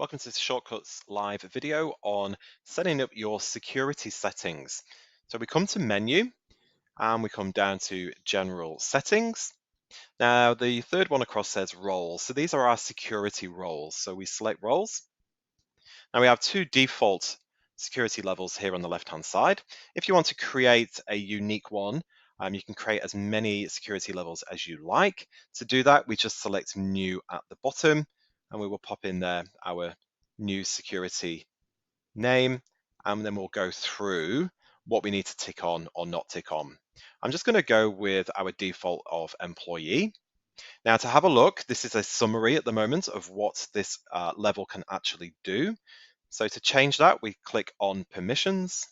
Welcome to the Shortcuts live video on setting up your security settings. So we come to Menu and we come down to General Settings. Now the third one across says Roles. So these are our security roles. So we select Roles. Now we have two default security levels here on the left-hand side. If you want to create a unique one, you can create as many security levels as you like. To do that, we just select New at the bottom, and we will pop in there our new security name, and then we'll go through what we need to tick on or not tick on. I'm just going to go with our default of employee. Now to have a look, this is a summary at the moment of what this level can actually do. So to change that, we click on permissions.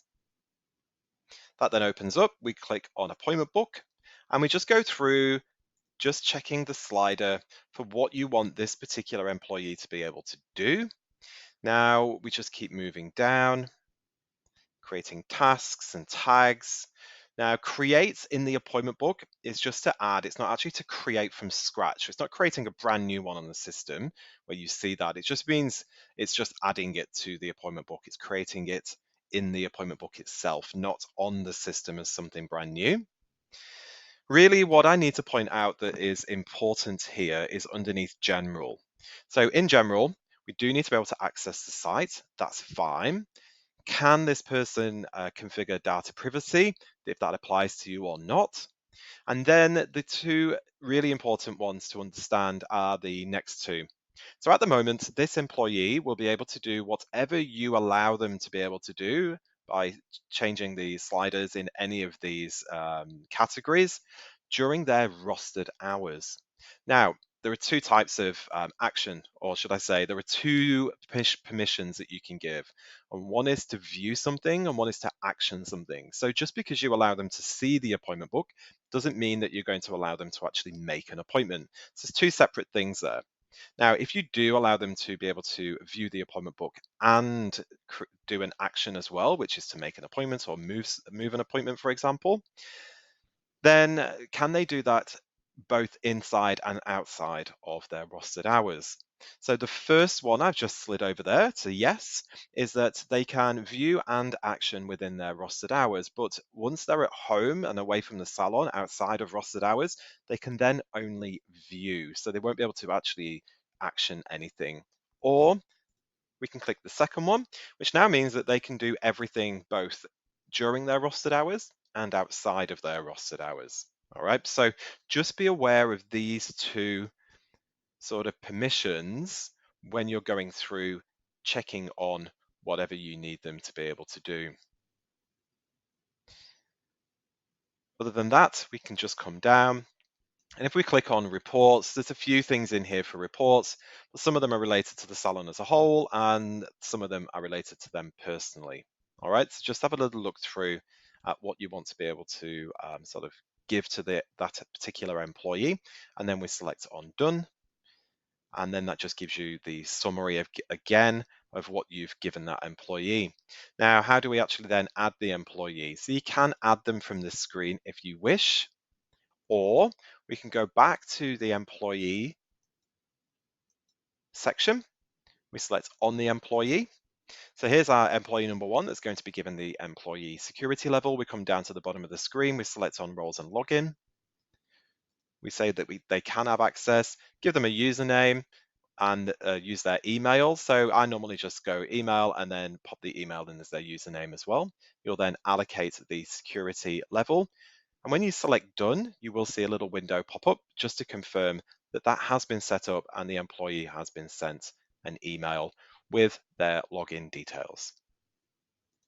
That then opens up, we click on appointment book, and we just go through just checking the slider for what you want this particular employee to be able to do. Now we just keep moving down, creating tasks and tags. Now, create in the appointment book is just to add, it's not actually to create from scratch. It's not creating a brand new one on the system where you see that. It just means it's just adding it to the appointment book. It's creating it in the appointment book itself, not on the system as something brand new. Really, what I need to point out that is important here is underneath General. So in General, we do need to be able to access the site. That's fine. Can this person configure data privacy, if that applies to you or not? And then the two really important ones to understand are the next two. So at the moment, this employee will be able to do whatever you allow them to be able to do by changing the sliders in any of these categories during their rostered hours. Now, there are two types of action, or should I say, there are two permissions that you can give. And one is to view something and one is to action something. So just because you allow them to see the appointment book doesn't mean that you're going to allow them to actually make an appointment. So there's two separate things there. Now, if you do allow them to be able to view the appointment book and do an action as well, which is to make an appointment or move an appointment, for example, then can they do that both inside and outside of their rostered hours? So the first one I've just slid over there to yes, is that they can view and action within their rostered hours, but once they're at home and away from the salon outside of rostered hours, they can then only view. So they won't be able to actually action anything. Or we can click the second one, which now means that they can do everything both during their rostered hours and outside of their rostered hours. All right, so just be aware of these two sort of permissions when you're going through checking on whatever you need them to be able to do. Other than that, we can just come down. And if we click on reports, there's a few things in here for reports, but some of them are related to the salon as a whole, and some of them are related to them personally. All right, so just have a little look through at what you want to be able to sort of give to that particular employee, and then we select on done. And then that just gives you the summary of, again, of what you've given that employee. Now, how do we actually then add the employee? So you can add them from this screen if you wish, or we can go back to the employee section. We select on the employee. So here's our employee number one that's going to be given the employee security level. We come down to the bottom of the screen. We select on roles and login. We say that they can have access, give them a username and use their email. So I normally just go email and then pop the email in as their username as well. You'll then allocate the security level. And when you select done, you will see a little window pop up just to confirm that that has been set up and the employee has been sent an email with their login details.